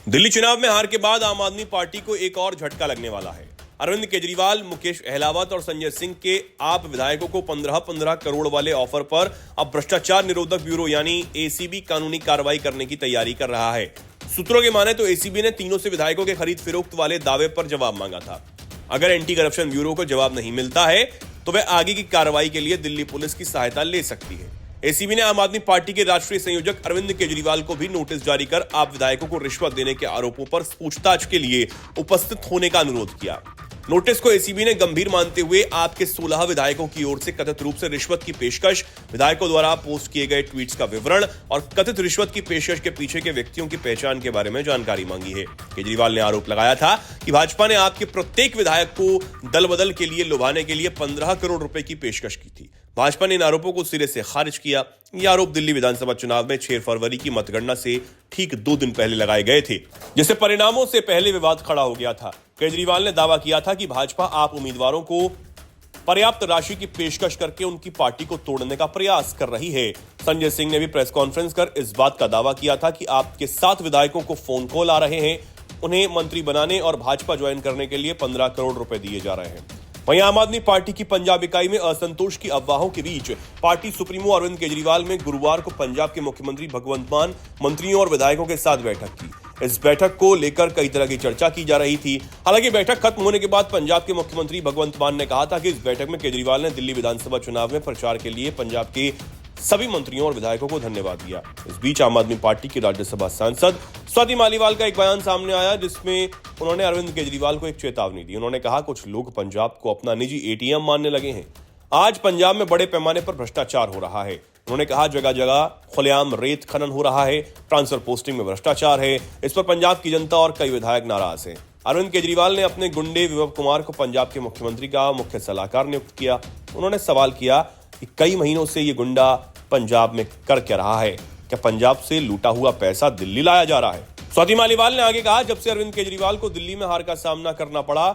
दिल्ली चुनाव में हार के बाद आम आदमी पार्टी को एक और झटका लगने वाला है। अरविंद केजरीवाल, मुकेश अहलावत और संजय सिंह के आप विधायकों को 15-15 करोड़ वाले ऑफर पर अब भ्रष्टाचार निरोधक ब्यूरो यानी एसीबी कानूनी कार्रवाई करने की तैयारी कर रहा है। सूत्रों के माने तो एसीबी ने तीनों से विधायकों के खरीद फरोख्त वाले दावे पर जवाब मांगा था। अगर एंटी करप्शन ब्यूरो को जवाब नहीं मिलता है तो वह आगे की कार्रवाई के लिए दिल्ली पुलिस की सहायता ले सकती है। एसीबी ने आम आदमी पार्टी के राष्ट्रीय संयोजक अरविंद केजरीवाल को भी नोटिस जारी कर आप विधायकों को रिश्वत देने के आरोपों पर पूछताछ के लिए उपस्थित होने का अनुरोध किया। नोटिस को एसीबी ने गंभीर मानते हुए आपके 16 विधायकों की ओर से कथित रूप से रिश्वत की पेशकश, विधायकों द्वारा पोस्ट किए गए ट्वीट्स का विवरण और कथित रिश्वत की पेशकश के पीछे के व्यक्तियों की पहचान के बारे में जानकारी मांगी है। केजरीवाल ने आरोप लगाया था कि भाजपा ने आपके प्रत्येक विधायक को दल बदल के लिए लुभाने के लिए 15 करोड़ रुपए की पेशकश की थी। भाजपा ने इन आरोपों को सिरे से खारिज किया। ये आरोप दिल्ली विधानसभा चुनाव में 6 फरवरी की मतगणना से ठीक 2 दिन पहले लगाए गए थे, जिससे परिणामों से पहले विवाद खड़ा हो गया था। केजरीवाल ने दावा किया था कि भाजपा आप उम्मीदवारों को पर्याप्त राशि की पेशकश करके उनकी पार्टी को तोड़ने का प्रयास कर रही है। संजय सिंह ने भी प्रेस कॉन्फ्रेंस कर इस बात का दावा किया था कि आपके 7 विधायकों को फोन कॉल आ रहे हैं, उन्हें मंत्री बनाने और भाजपा ज्वाइन करने के लिए 15 करोड़ रुपए दिए जा रहे हैं। वहीं आम आदमी पार्टी की पंजाब इकाई में असंतोष की अफवाहों के बीच पार्टी सुप्रीमो अरविंद केजरीवाल ने गुरुवार को पंजाब के मुख्यमंत्री भगवंत मान, मंत्रियों और विधायकों के साथ बैठक की। इस बैठक को लेकर कई तरह की चर्चा की जा रही थी। हालांकि बैठक खत्म होने के बाद पंजाब के मुख्यमंत्री भगवंत मान ने कहा था कि इस बैठक में केजरीवाल ने दिल्ली विधानसभा चुनाव में प्रचार के लिए पंजाब के सभी मंत्रियों और विधायकों को धन्यवाद दिया। इस बीच आम आदमी पार्टी की राज्यसभा सांसद स्वाति मालीवाल का एक बयान सामने आया, जिसमें उन्होंने अरविंद केजरीवाल को एक चेतावनी दी। उन्होंने कहा, कुछ लोग पंजाब को अपना निजी एटीएम मानने लगे हैं। आज पंजाब में बड़े पैमाने पर भ्रष्टाचार हो रहा है। उन्होंने कहा, जगह जगह खुलेआम रेत खनन हो रहा है, ट्रांसफर पोस्टिंग में भ्रष्टाचार है। इस पर पंजाब की जनता और कई विधायक नाराज हैं। अरविंद केजरीवाल ने अपने गुंडे विभव कुमार को पंजाब के मुख्यमंत्री का मुख्य सलाहकार नियुक्त किया। उन्होंने सवाल किया कि कई महीनों से ये गुंडा पंजाब में कर क्या रहा है? क्या पंजाब से लूटा हुआ पैसा दिल्ली लाया जा रहा है? स्वाति मालीवाल ने आगे कहा, जब से अरविंद केजरीवाल को दिल्ली में हार का सामना करना पड़ा,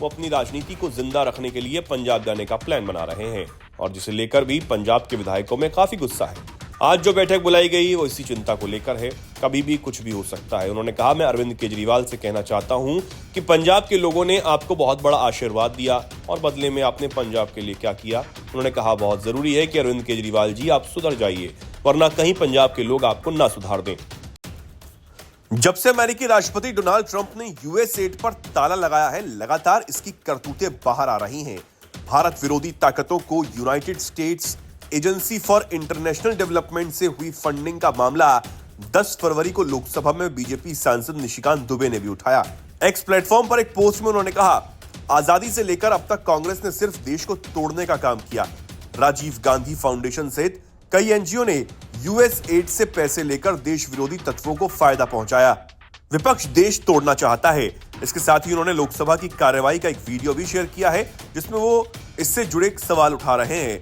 वो अपनी राजनीति को जिंदा रखने के लिए पंजाब जाने का प्लान बना रहे हैं और जिसे लेकर भी पंजाब के विधायकों में काफी गुस्सा है। आज जो बैठक बुलाई गई वो इसी चिंता को लेकर है। कभी भी कुछ भी हो सकता है। उन्होंने कहा, मैं अरविंद केजरीवाल से कहना चाहता हूं कि पंजाब के लोगों ने आपको बहुत बड़ा आशीर्वाद दिया और बदले में आपने पंजाब के लिए क्या किया। उन्होंने कहा, बहुत जरूरी है कि अरविंद केजरीवाल जी आप सुधर जाइए, वरना कहीं पंजाब के लोग आपको ना सुधार दें। जब से अमेरिकी राष्ट्रपति डोनाल्ड ट्रंप ने यूएस एड पर ताला लगाया है, लगातार इसकी करतूतें बाहर आ रही हैं। भारत विरोधी ताकतों को United states agency for international development से हुई फंडिंग का मामला 10 फरवरी को लोकसभा में बीजेपी सांसद निशिकांत दुबे ने भी उठाया। एक्स प्लेटफॉर्म पर एक पोस्ट में उन्होंने कहा, आजादी से लेकर अब तक कांग्रेस ने सिर्फ देश को तोड़ने का काम किया। राजीव गांधी फाउंडेशन सहित कई एनजीओ ने यूएस एड से पैसे लेकर देश विरोधी तत्वों को फायदा पहुंचाया। विपक्ष देश तोड़ना चाहता है। इसके साथ ही उन्होंने लोकसभा की कार्यवाही का एक वीडियो भी शेयर किया है, जिसमें वो इससे जुड़े सवाल उठा रहे हैं।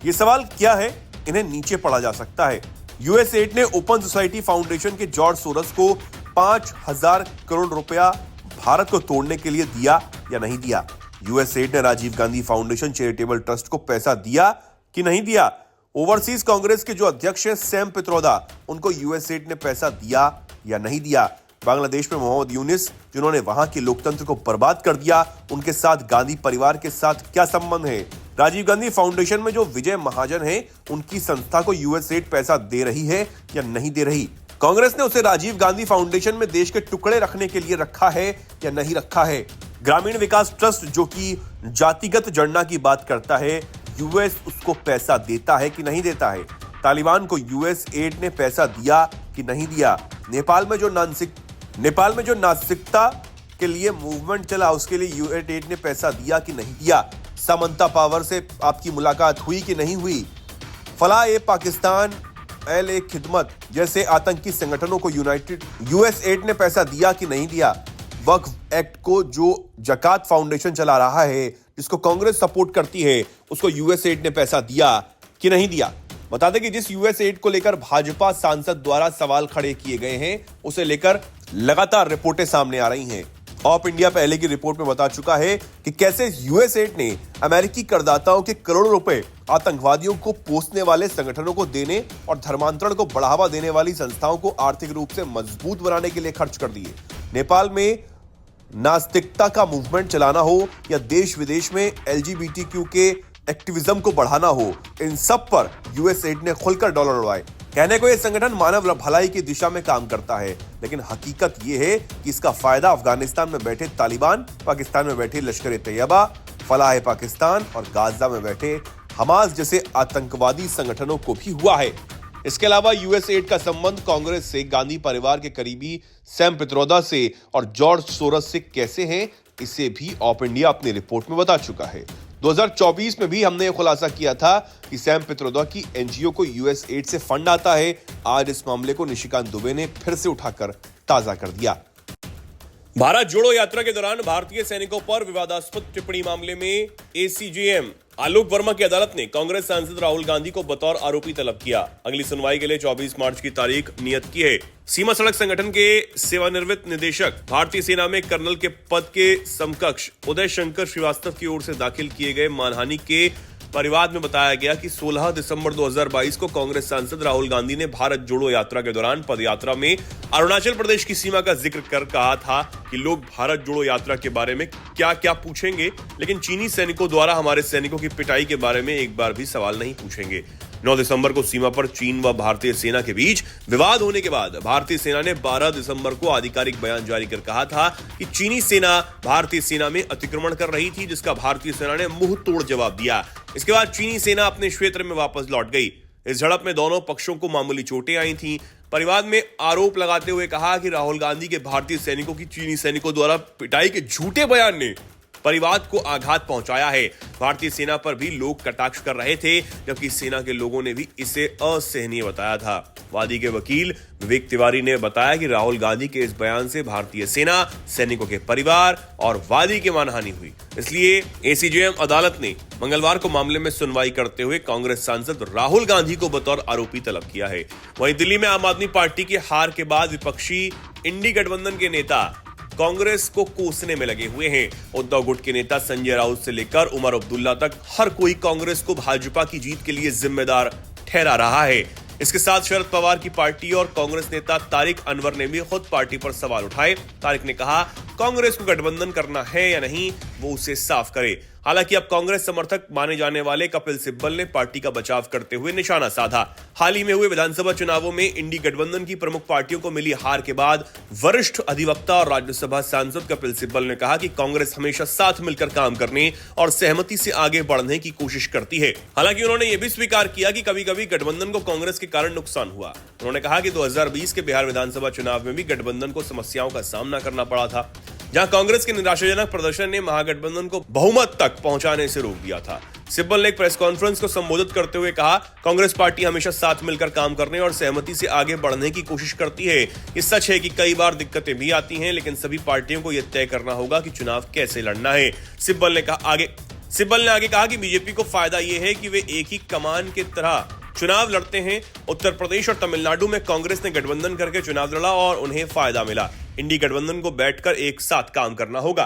ये सवाल क्या है, इन्हें नीचे पढ़ा जा सकता है। यूएस एड ने ओपन सोसाइटी फाउंडेशन के जॉर्ज सोरस को 5,000 करोड़ रुपया भारत को तोड़ने के लिए दिया या नहीं दिया? यूएस एड ने Rajiv Gandhi foundation charitable trust को पैसा दिया कि नहीं दिया? ओवरसीज कांग्रेस के जो अध्यक्ष हैं सैम पित्रोदा, उनको यूएस एड ने पैसा दिया या नहीं दिया? बांग्लादेश में मोहम्मद यूनिस, जिन्होंने वहां के लोकतंत्र को बर्बाद कर दिया, उनके साथ गांधी परिवार के साथ क्या संबंध है? राजीव गांधी फाउंडेशन में जो विजय महाजन है, उनकी संस्था को यूएस एड पैसा दे रही है या नहीं दे रही? कांग्रेस ने उसे राजीव गांधी फाउंडेशन में देश के टुकड़े रखने के लिए रखा है या नहीं रखा है? ग्रामीण विकास ट्रस्ट, जो कि जातिगत जनगणना की बात करता है, यूएस उसको पैसा देता है कि नहीं देता है? तालिबान को यूएस एड ने पैसा दिया कि नहीं दिया? नेपाल में जो नास्तिकता के लिए मूवमेंट चला, उसके लिए यूएस एड ने पैसा दिया कि नहीं दिया? समंता पावर से आपकी मुलाकात हुई कि नहीं हुई? फलाह ए पाकिस्तान, एल ए खिदमत जैसे आतंकी संगठनों को यूएस एड ने पैसा दिया कि नहीं दिया? वक्फ एक्ट को जो जकात फाउंडेशन चला रहा है, जिसको कांग्रेस सपोर्ट करती है, उसको यूएस एड ने पैसा दिया कि नहीं दिया? बता दें कि जिस यूएस एड को लेकर भाजपा सांसद द्वारा सवाल खड़े किए गए हैं, उसे लेकर लगातार रिपोर्टें सामने आ रही हैं। ऑप इंडिया पहले की रिपोर्ट में बता चुका है कि कैसे यूएस एड ने अमेरिकी करदाताओं के करोड़ों रुपए आतंकवादियों को पोसने वाले संगठनों को देने और धर्मांतरण को बढ़ावा देने वाली संस्थाओं को आर्थिक रूप से मजबूत बनाने के लिए खर्च कर दिए। नेपाल में नास्तिकता का मूवमेंट चलाना हो या देश विदेश में एलजीबीटीक्यू के एक्टिविज्म को बढ़ाना हो, इन सब पर यूएस एड ने खुलकर डॉलर उड़ाए। कहने को यह संगठन मानव भलाई की दिशा में काम करता है, लेकिन हकीकत यह है कि इसका फायदा अफगानिस्तान में बैठे तालिबान, पाकिस्तान में बैठे लश्कर ए तैयबा, फलाह पाकिस्तान और गाजा में बैठे हमास जैसे आतंकवादी संगठनों को भी हुआ है। इसके अलावा यूएस एड का संबंध कांग्रेस से, गांधी परिवार के करीबी सैम पित्रोदा से और जॉर्ज सोरस से कैसे हैं, इसे भी ऑप इंडिया अपनी रिपोर्ट में बता चुका है। 2024 में भी हमने यह खुलासा किया था कि सैम पित्रोदा की एनजीओ को यूएस एड से फंड आता है। आज इस मामले को निशिकांत दुबे ने फिर से उठाकर ताजा कर दिया। भारत जोड़ो यात्रा के दौरान भारतीय सैनिकों पर विवादास्पद टिप्पणी मामले में एसीजेएम आलोक वर्मा की अदालत ने कांग्रेस सांसद राहुल गांधी को बतौर आरोपी तलब किया। अगली सुनवाई के लिए 24 मार्च की तारीख नियत की है। सीमा सड़क संगठन के सेवानिवृत्त निदेशक, भारतीय सेना में कर्नल के पद के समकक्ष उदय शंकर श्रीवास्तव की ओर से दाखिल किए गए मानहानि के परिवाद में बताया गया कि 16 दिसंबर 2022 को कांग्रेस सांसद राहुल गांधी ने भारत जोड़ो यात्रा के दौरान पदयात्रा में अरुणाचल प्रदेश की सीमा का जिक्र कर कहा था कि लोग भारत जोड़ो यात्रा के बारे में क्या क्या पूछेंगे, लेकिन चीनी सैनिकों द्वारा हमारे सैनिकों की पिटाई के बारे में एक बार भी सवाल नहीं पूछेंगे। 9 दिसंबर को सीमा पर चीन व भारतीय सेना के बीच विवाद होने के बाद भारतीय सेना ने 12 दिसंबर को आधिकारिक बयान जारी कर कहा था कि चीनी सेना भारतीय सेना में अतिक्रमण कर रही थी, जिसका भारतीय सेना ने मुंह तोड़ जवाब दिया। इसके बाद चीनी सेना अपने क्षेत्र में वापस लौट गई। इस झड़प में दोनों पक्षों को मामूली चोटें आई थीं। परिवाद में आरोप लगाते हुए कहा कि राहुल गांधी के भारतीय सैनिकों की चीनी सैनिकों द्वारा पिटाई के झूठे बयान ने परिवाद को आघात पहुंचाया है। भारतीय सेना पर भी लोग कटाक्ष कर रहे थे, जबकि सेना के लोगों ने भी इसे असहनीय बताया था। वादी के वकील विवेक तिवारी ने बताया कि राहुल गांधी के इस बयान से भारतीय सेना, सैनिकों के परिवार और वादी की मानहानि हुई। इसलिए एसीजेएम अदालत ने मंगलवार को मामले में सुनवाई करते हुए कांग्रेस सांसद राहुल गांधी को बतौर आरोपी तलब किया है। वहीं दिल्ली में आम आदमी पार्टी की हार के बाद विपक्षी इंडी गठबंधन के नेता कांग्रेस को कोसने में लगे हुए हैं। उद्धव गुट के नेता संजय राउत से लेकर उमर अब्दुल्ला तक हर कोई कांग्रेस को भाजपा की जीत के लिए जिम्मेदार ठहरा रहा है। इसके साथ शरद पवार की पार्टी और कांग्रेस नेता तारिक अनवर ने भी खुद पार्टी पर सवाल उठाए। तारिक ने कहा, कांग्रेस को गठबंधन करना है या नहीं, वो उसे साफ करे। हालांकि अब कांग्रेस समर्थक माने जाने वाले कपिल सिब्बल ने पार्टी का बचाव करते हुए निशाना साधा। हाल ही में हुए विधानसभा चुनावों में इंडी गठबंधन की प्रमुख पार्टियों को मिली हार के बाद वरिष्ठ अधिवक्ता और राज्यसभा सांसद कपिल सिब्बल ने कहा कि कांग्रेस हमेशा साथ मिलकर काम करने और सहमति से आगे बढ़ने की कोशिश करती है। हालांकि उन्होंने यह भी स्वीकार किया कि कभी कभी गठबंधन को कांग्रेस के कारण नुकसान हुआ। उन्होंने कहा कि 2020 के बिहार विधानसभा चुनाव में भी गठबंधन को समस्याओं का सामना करना पड़ा था, जहां कांग्रेस के निराशाजनक प्रदर्शन ने महागठबंधन को बहुमत तक पहुंचाने से रोक दिया था। सिब्बल ने एक प्रेस कॉन्फ्रेंस को संबोधित करते हुए कहा, कांग्रेस पार्टी हमेशा साथ मिलकर काम करने और सहमति से आगे बढ़ने की कोशिश करती है। ये सच है कि कई बार दिक्कतें भी आती हैं, लेकिन सभी पार्टियों को यह तय करना होगा कि चुनाव कैसे लड़ना है। सिब्बल ने आगे कहा कि बीजेपी को फायदा यह है कि वे एक ही कमान की तरह चुनाव लड़ते हैं। उत्तर प्रदेश और तमिलनाडु में कांग्रेस ने गठबंधन करके चुनाव लड़ा और उन्हें फायदा मिला। इंडी गठबंधन को बैठकर एक साथ काम करना होगा।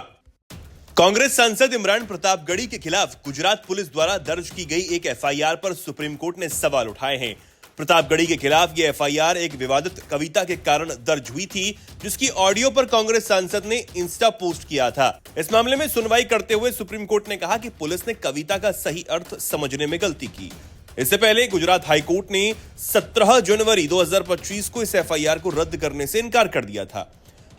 कांग्रेस सांसद इमरान प्रतापगढ़ी के खिलाफ गुजरात पुलिस द्वारा दर्ज की गई एक एफआईआर पर सुप्रीम कोर्ट ने सवाल उठाए हैं। प्रतापगढ़ी के खिलाफ यह एफआईआर एक विवादित कविता के कारण दर्ज हुई थी, जिसकी ऑडियो पर कांग्रेस सांसद ने इंस्टा पोस्ट किया था। इस मामले में सुनवाई करते हुए सुप्रीम कोर्ट ने कहा कि पुलिस ने कविता का सही अर्थ समझने में गलती की। इससे पहले गुजरात हाईकोर्ट ने 17 जनवरी 2025 को इस एफआईआर को रद्द करने से इनकार कर दिया था।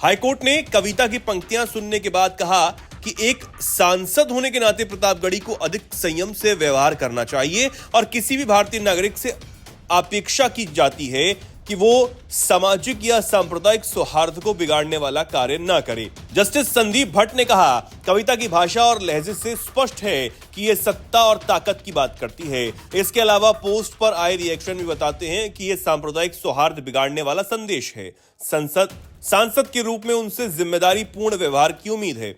हाईकोर्ट ने कविता की पंक्तियां सुनने के बाद कहा कि एक सांसद होने के नाते प्रतापगढ़ी को अधिक संयम से व्यवहार करना चाहिए और किसी भी भारतीय नागरिक से अपेक्षा की जाती है कि वो सामाजिक या सांप्रदायिक सौहार्द को बिगाड़ने वाला कार्य न करे। जस्टिस संदीप भट्ट ने कहा, कविता की भाषा और लहजे से स्पष्ट है कि ये सत्ता और ताकत की बात करती है। इसके अलावा पोस्ट पर आए रिएक्शन भी बताते हैं कि ये सांप्रदायिक सौहार्द बिगाड़ने वाला संदेश है। सांसद के रूप में उनसे जिम्मेदारी पूर्ण व्यवहार की उम्मीद है।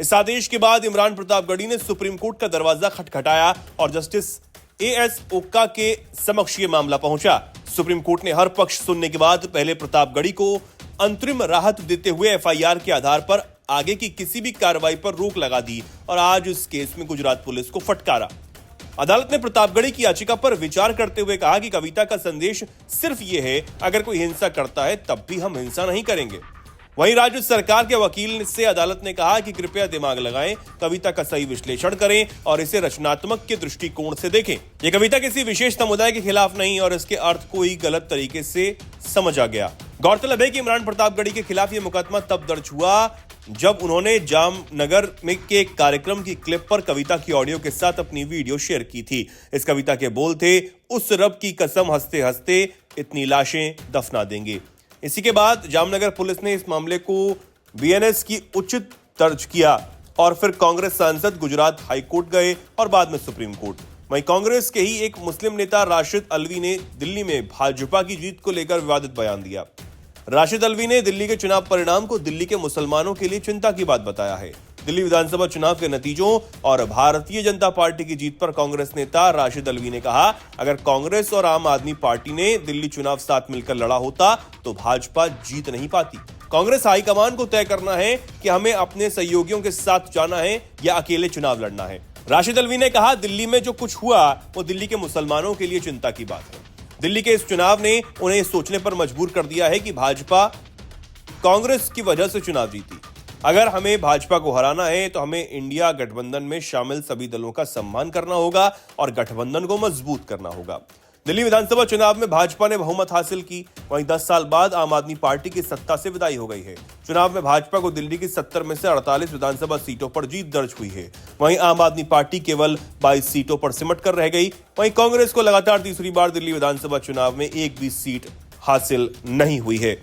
इस आदेश के बाद इमरान प्रतापगढ़ी ने सुप्रीम कोर्ट का दरवाजा खटखटाया और जस्टिस एएस ओक्का के समक्ष ये मामला पहुंचा। सुप्रीम कोर्ट ने हर पक्ष सुनने के बाद पहले प्रतापगढ़ी को अंतरिम राहत देते हुए एफआईआर के आधार पर आगे की किसी भी कार्रवाई पर रोक लगा दी और आज इस केस में गुजरात पुलिस को फटकारा। अदालत ने प्रतापगढ़ी की याचिका पर विचार करते हुए कहा कि कविता का संदेश सिर्फ ये है, अगर कोई हिंसा करता है तब भी हम हिंसा नहीं करेंगे। वहीं राज्य सरकार के वकील से अदालत ने कहा कि कृपया दिमाग लगाएं, कविता का सही विश्लेषण करें और इसे रचनात्मक के दृष्टिकोण से देखें। यह कविता किसी विशेष समुदाय के खिलाफ नहीं और इसके अर्थ को ही गलत तरीके से समझा गया। गौरतलब है कि इमरान प्रतापगढ़ी के खिलाफ यह मुकदमा तब दर्ज हुआ जब उन्होंने जामनगर में के एक कार्यक्रम की क्लिप पर कविता की ऑडियो के साथ अपनी वीडियो शेयर की थी। इस कविता के बोल थे, उस रब की कसम हंसते हंसते इतनी लाशें दफना देंगे। इसी के बाद जामनगर पुलिस ने इस मामले को बीएनएस की उचित दर्ज किया और फिर कांग्रेस सांसद गुजरात हाईकोर्ट गए और बाद में सुप्रीम कोर्ट। वहीं कांग्रेस के ही एक मुस्लिम नेता राशिद अल्वी ने दिल्ली में भाजपा की जीत को लेकर विवादित बयान दिया। राशिद अल्वी ने दिल्ली के चुनाव परिणाम को दिल्ली के मुसलमानों के लिए चिंता की बात बताया है। दिल्ली विधानसभा चुनाव के नतीजों और भारतीय जनता पार्टी की जीत पर कांग्रेस नेता राशिद अल्वी ने कहा, अगर कांग्रेस और आम आदमी पार्टी ने दिल्ली चुनाव साथ मिलकर लड़ा होता तो भाजपा जीत नहीं पाती। कांग्रेस हाईकमान को तय करना है कि हमें अपने सहयोगियों के साथ जाना है या अकेले चुनाव लड़ना है। राशिद अल्वी ने कहा, दिल्ली में जो कुछ हुआ वो दिल्ली के मुसलमानों के लिए चिंता की बात है। दिल्ली के इस चुनाव ने उन्हें सोचने पर मजबूर कर दिया है कि भाजपा कांग्रेस की वजह से चुनाव जीती। अगर हमें भाजपा को हराना है तो हमें इंडिया गठबंधन में शामिल सभी दलों का सम्मान करना होगा और गठबंधन को मजबूत करना होगा। दिल्ली विधानसभा चुनाव में भाजपा ने बहुमत हासिल की। वहीं 10 साल बाद आम आदमी पार्टी की सत्ता से विदाई हो गई है। चुनाव में भाजपा को दिल्ली की 70 में से 48 विधानसभा सीटों पर जीत दर्ज हुई है। वहीं आम आदमी पार्टी केवल 22 सीटों पर सिमट कर रह गई। वहीं कांग्रेस को लगातार तीसरी बार दिल्ली विधानसभा चुनाव में एक भी सीट हासिल नहीं हुई है।